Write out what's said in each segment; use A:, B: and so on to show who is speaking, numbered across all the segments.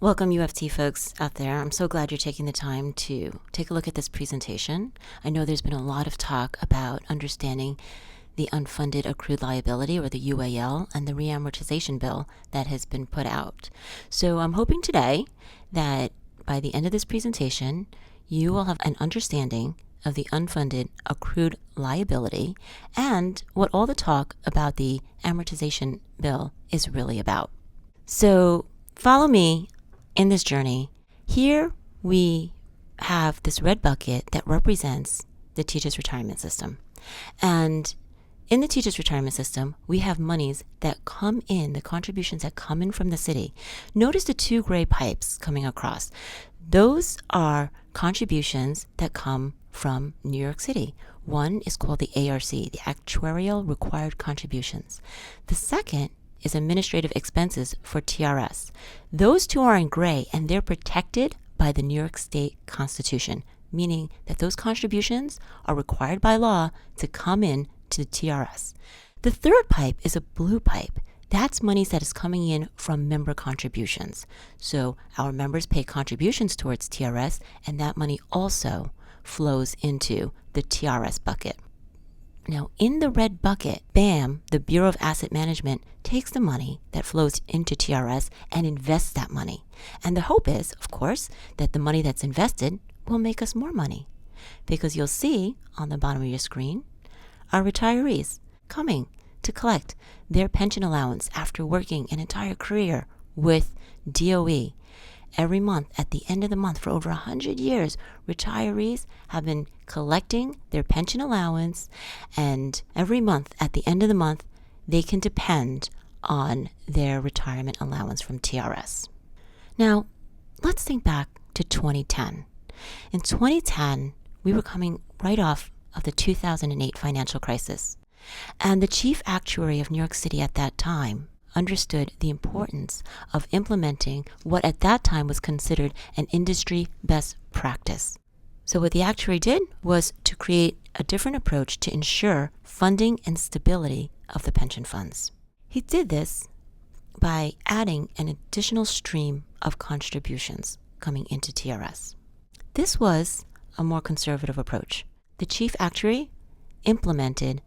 A: Welcome, UFT folks out there. I'm so glad you're taking the time to take a look at this presentation. I know there's been a lot of talk about understanding the unfunded accrued liability, or the UAL, and the reamortization bill that has been put out. So I'm hoping today that by the end of this presentation, you will have an understanding of the unfunded accrued liability and what all the talk about the amortization bill is really about. So follow me in this journey. Here we have this red bucket that represents the teacher's retirement system. And in the teacher's retirement system, we have monies that come in, the contributions that come in from the city. Notice the two gray pipes coming across. Those are contributions that come from New York City. One is called the ARC, the Actuarial Required Contributions. The second is administrative expenses for TRS. Those two are in gray, and they're protected by the New York State Constitution, meaning that those contributions are required by law to come in to the TRS. The third pipe is a blue pipe. That's monies that is coming in from member contributions. So our members pay contributions towards TRS, and that money also flows into the TRS bucket. Now, in the red bucket, BAM, the Bureau of Asset Management, takes the money that flows into TRS and invests that money. And the hope is, of course, that the money that's invested will make us more money. Because you'll see on the bottom of your screen, our retirees coming to collect their pension allowance after working an entire career with DOE. Every month, at the end of the month, for over 100 years, retirees have been collecting their pension allowance, and every month, at the end of the month, they can depend on their retirement allowance from TRS. Now, let's think back to 2010. In 2010, we were coming right off of the 2008 financial crisis, and the chief actuary of New York City at that time understood the importance of implementing what at that time was considered an industry best practice. So what the actuary did was to create a different approach to ensure funding and stability of the pension funds. He did this by adding an additional stream of contributions coming into TRS. This was a more conservative approach. The chief actuary implemented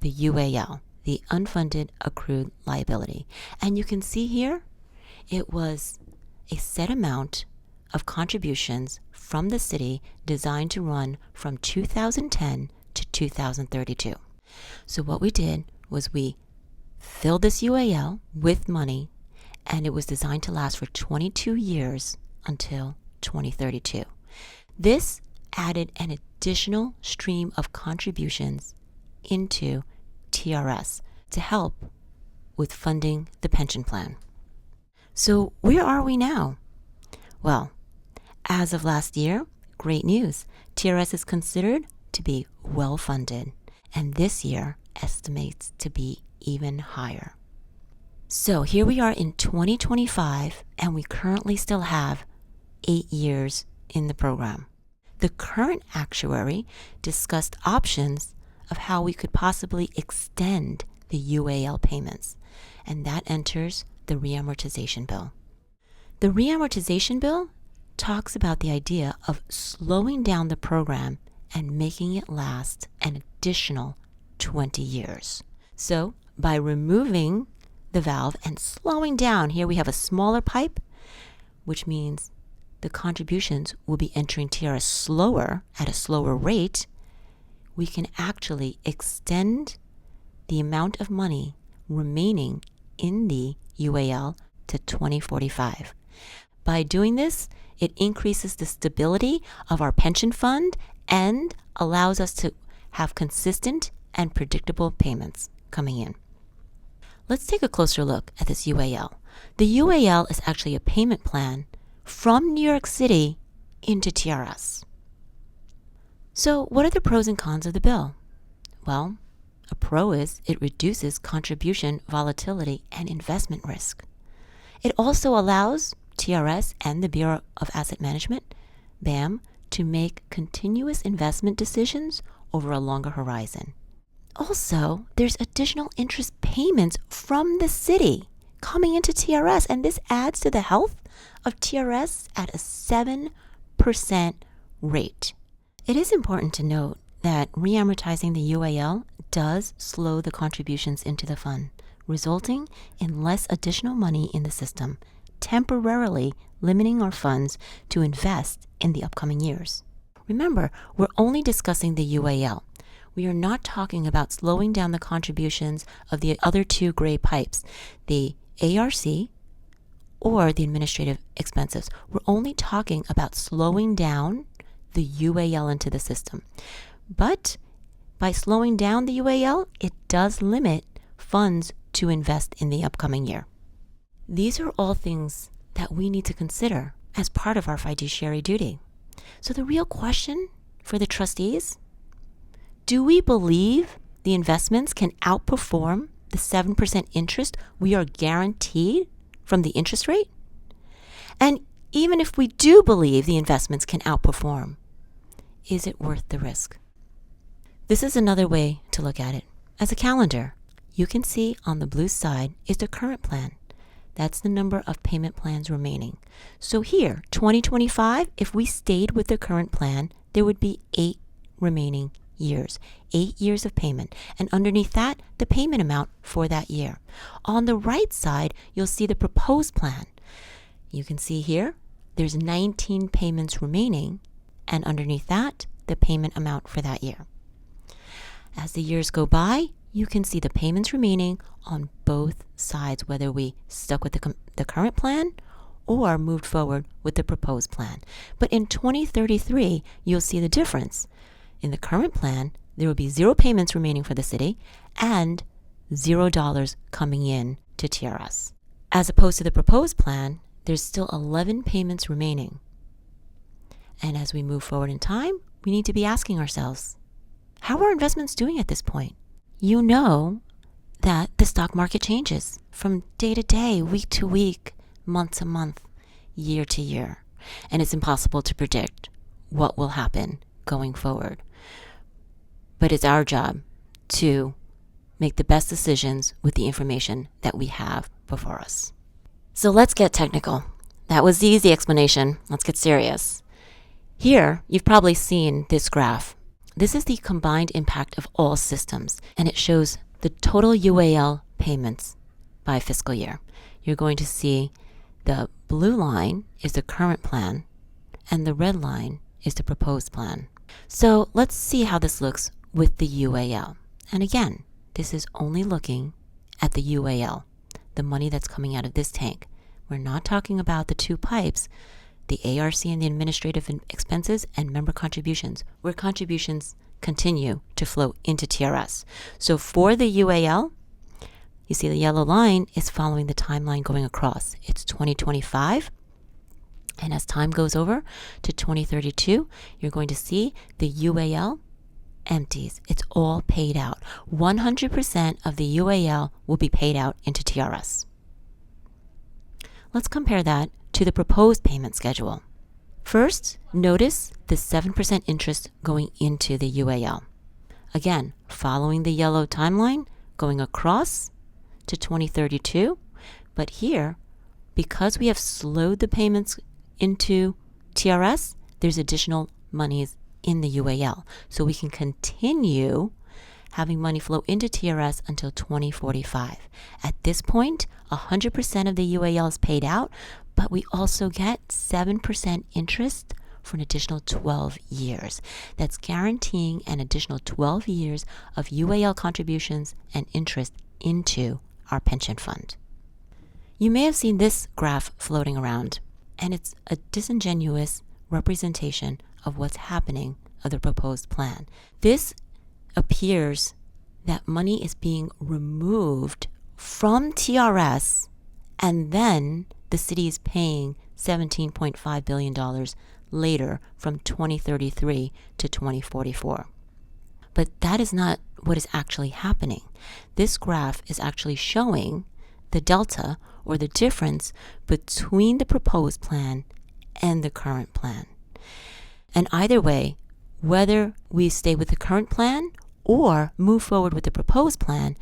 A: the UAL, the unfunded accrued liability. And you can see here, it was a set amount of contributions from the city designed to run from 2010 to 2032. So what we did was we filled this UAL with money, and it was designed to last for 22 years until 2032. This added an additional stream of contributions into TRS to help with funding the pension plan. So where are we now? Well, as of last year, great news. TRS is considered to be well funded, and this year estimates to be even higher. So here we are in 2025, and we currently still have 8 years in the program. The current actuary discussed options of how we could possibly extend the UAL payments, and that enters the reamortization bill. The reamortization bill talks about the idea of slowing down the program and making it last an additional 20 years. So by removing the valve and slowing down, here we have a smaller pipe, which means the contributions will be entering TRS slower, at a slower rate. We can actually extend the amount of money remaining in the UAL to 2045. By doing this, it increases the stability of our pension fund and allows us to have consistent and predictable payments coming in. Let's take a closer look at this UAL. The UAL is actually a payment plan from New York City into TRS. So what are the pros and cons of the bill? Well, a pro is it reduces contribution volatility and investment risk. It also allows TRS and the Bureau of Asset Management, BAM, to make continuous investment decisions over a longer horizon. Also, there's additional interest payments from the city coming into TRS, and this adds to the health of TRS at a 7% rate. It is important to note that reamortizing the UAL does slow the contributions into the fund, resulting in less additional money in the system, temporarily limiting our funds to invest in the upcoming years. Remember, we're only discussing the UAL. We are not talking about slowing down the contributions of the other two gray pipes, the ARC or the administrative expenses. We're only talking about slowing down the UAL into the system. But by slowing down the UAL, it does limit funds to invest in the upcoming year. These are all things that we need to consider as part of our fiduciary duty. So the real question for the trustees, do we believe the investments can outperform the 7% interest we are guaranteed from the interest rate? And even if we do believe the investments can outperform, is it worth the risk? This is another way to look at it. As a calendar, you can see on the blue side is the current plan. That's the number of payment plans remaining. So here, 2025, if we stayed with the current plan, there would be 8 remaining years, 8 years of payment. And underneath that, the payment amount for that year. On the right side, you'll see the proposed plan. You can see here, there's 19 payments remaining, and underneath that, the payment amount for that year. As the years go by, you can see the payments remaining on both sides, whether we stuck with the current plan or moved forward with the proposed plan. But in 2033, you'll see the difference. In the current plan, there will be 0 payments remaining for the city and $0 coming in to TRS. As opposed to the proposed plan, there's still 11 payments remaining. And as we move forward in time, we need to be asking ourselves, how are investments doing at this point? You know that the stock market changes from day to day, week to week, month to month, year to year. And it's impossible to predict what will happen going forward. But it's our job to make the best decisions with the information that we have before us. So let's get technical. That was the easy explanation. Let's get serious. Here, you've probably seen this graph. This is the combined impact of all systems, and it shows the total UAL payments by fiscal year. You're going to see the blue line is the current plan, and the red line is the proposed plan. So let's see how this looks with the UAL. And again, this is only looking at the UAL, the money that's coming out of this tank. We're not talking about the 2 pipes, the ARC and the administrative expenses and member contributions, where contributions continue to flow into TRS. So for the UAL, you see the yellow line is following the timeline going across. It's 2025. And as time goes over to 2032, you're going to see the UAL empties. It's all paid out. 100% of the UAL will be paid out into TRS. Let's compare that to the proposed payment schedule. First, notice the 7% interest going into the UAL. Again, following the yellow timeline, going across to 2032. But here, because we have slowed the payments into TRS, there's additional monies in the UAL. So we can continue having money flow into TRS until 2045. At this point, 100% of the UAL is paid out, but we also get 7% interest for an additional 12 years. That's guaranteeing an additional 12 years of UAL contributions and interest into our pension fund. You may have seen this graph floating around, and it's a disingenuous representation of what's happening of the proposed plan. This appears that money is being removed from TRS, and then the city is paying $17.5 billion later from 2033 to 2044. But that is not what is actually happening. This graph is actually showing the delta or the difference between the proposed plan and the current plan. And either way, whether we stay with the current plan or move forward with the proposed plan,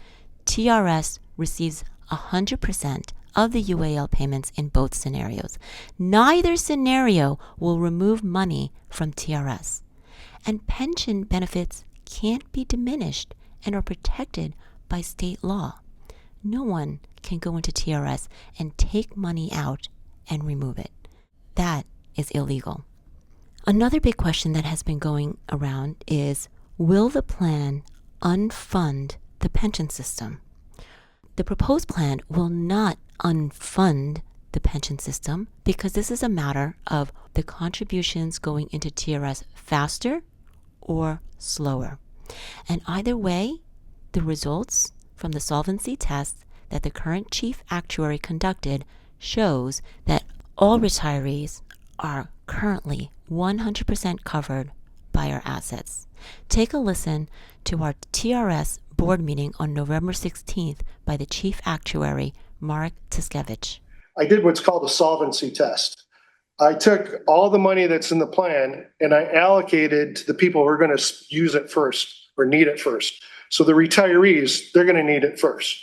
A: TRS receives 100% of the UAL payments in both scenarios. Neither scenario will remove money from TRS. And pension benefits can't be diminished and are protected by state law. No one can go into TRS and take money out and remove it. That is illegal. Another big question that has been going around is, will the plan unfund the pension system? The proposed plan will not unfund the pension system because this is a matter of the contributions going into TRS faster or slower. And either way, the results from the solvency test that the current chief actuary conducted shows that all retirees are currently 100% covered by our assets. Take a listen to our TRS board meeting on November 16th by the chief actuary, Mark Tiskevich.
B: I did what's called a solvency test. I took all the money that's in the plan and I allocated to the people who are going to use it first or need it first. So the retirees, they're going to need it first.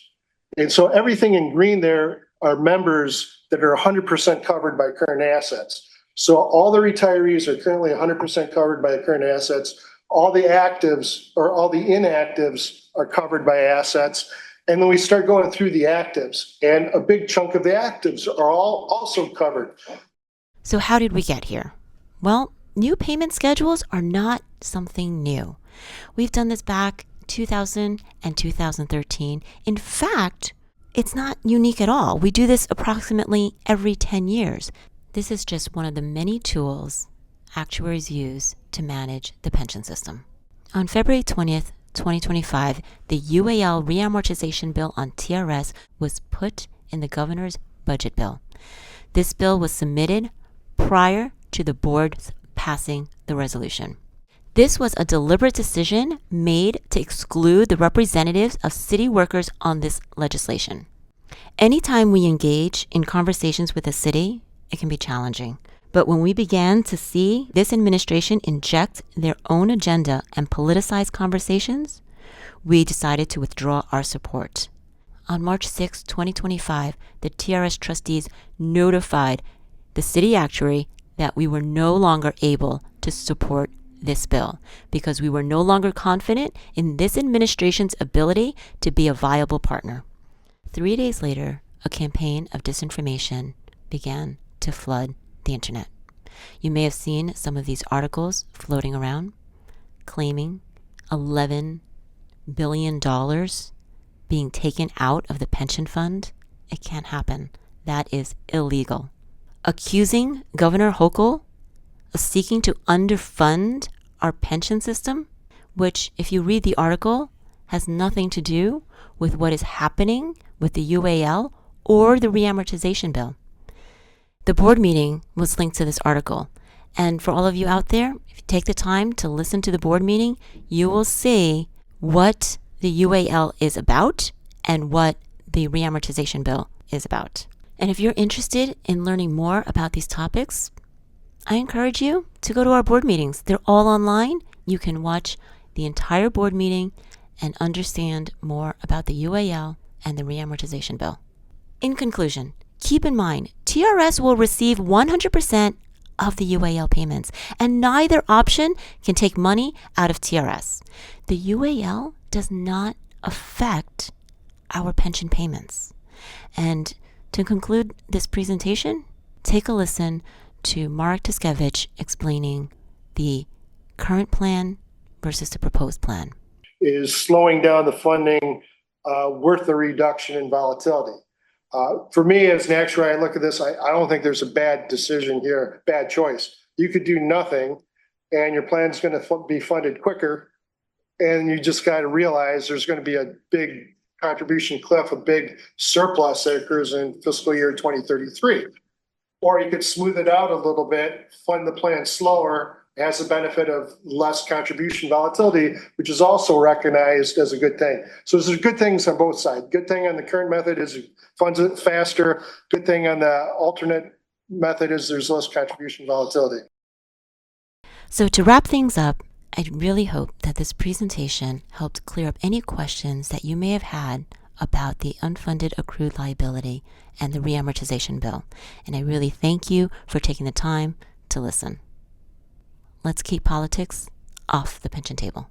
B: And so everything in green there are members that are 100% covered by current assets. So all the retirees are currently 100% covered by current assets. All the actives or all the inactives are covered by assets. And then we start going through the actives, and a big chunk of the actives are all also covered.
A: So how did we get here? Well, new payment schedules are not something new. We've done this back 2000 and 2013. In fact, it's not unique at all. We do this approximately every 10 years. This is just one of the many tools actuaries use to manage the pension system. On February 20th, 2025, the UAL reamortization bill on TRS was put in the governor's budget bill. This bill was submitted prior to the board's passing the resolution. This was a deliberate decision made to exclude the representatives of city workers on this legislation. Anytime we engage in conversations with a city, it can be challenging. But when we began to see this administration inject their own agenda and politicize conversations, we decided to withdraw our support. On March 6, 2025, the TRS trustees notified the city actuary that we were no longer able to support this bill because we were no longer confident in this administration's ability to be a viable partner. 3 days later, a campaign of disinformation began to flood the internet. You may have seen some of these articles floating around claiming $11 billion being taken out of the pension fund. It can't happen. That is illegal. Accusing Governor Hochul of seeking to underfund our pension system, which, if you read the article, has nothing to do with what is happening with the UAL or the reamortization bill. The board meeting was linked to this article. And for all of you out there, if you take the time to listen to the board meeting, you will see what the UAL is about and what the reamortization bill is about. And if you're interested in learning more about these topics, I encourage you to go to our board meetings. They're all online. You can watch the entire board meeting and understand more about the UAL and the reamortization bill. In conclusion, keep in mind, TRS will receive 100% of the UAL payments, and neither option can take money out of TRS. The UAL does not affect our pension payments. And to conclude this presentation, take a listen to Mark Tiskevich explaining the current plan versus the proposed plan.
B: Is slowing down the funding worth the reduction in volatility? For me, as an actuary, I look at this, I don't think there's a bad decision here, bad choice. You could do nothing and your plan's going to be funded quicker. And you just got to realize there's going to be a big contribution cliff, a big surplus that occurs in fiscal year 2033. Or you could smooth it out a little bit, fund the plan slower, has the benefit of less contribution volatility, which is also recognized as a good thing. So there's good things on both sides. Good thing on the current method is it funds it faster. Good thing on the alternate method is there's less contribution volatility.
A: So to wrap things up, I really hope that this presentation helped clear up any questions that you may have had about the unfunded accrued liability and the reamortization bill. And I really thank you for taking the time to listen. Let's keep politics off the pension table.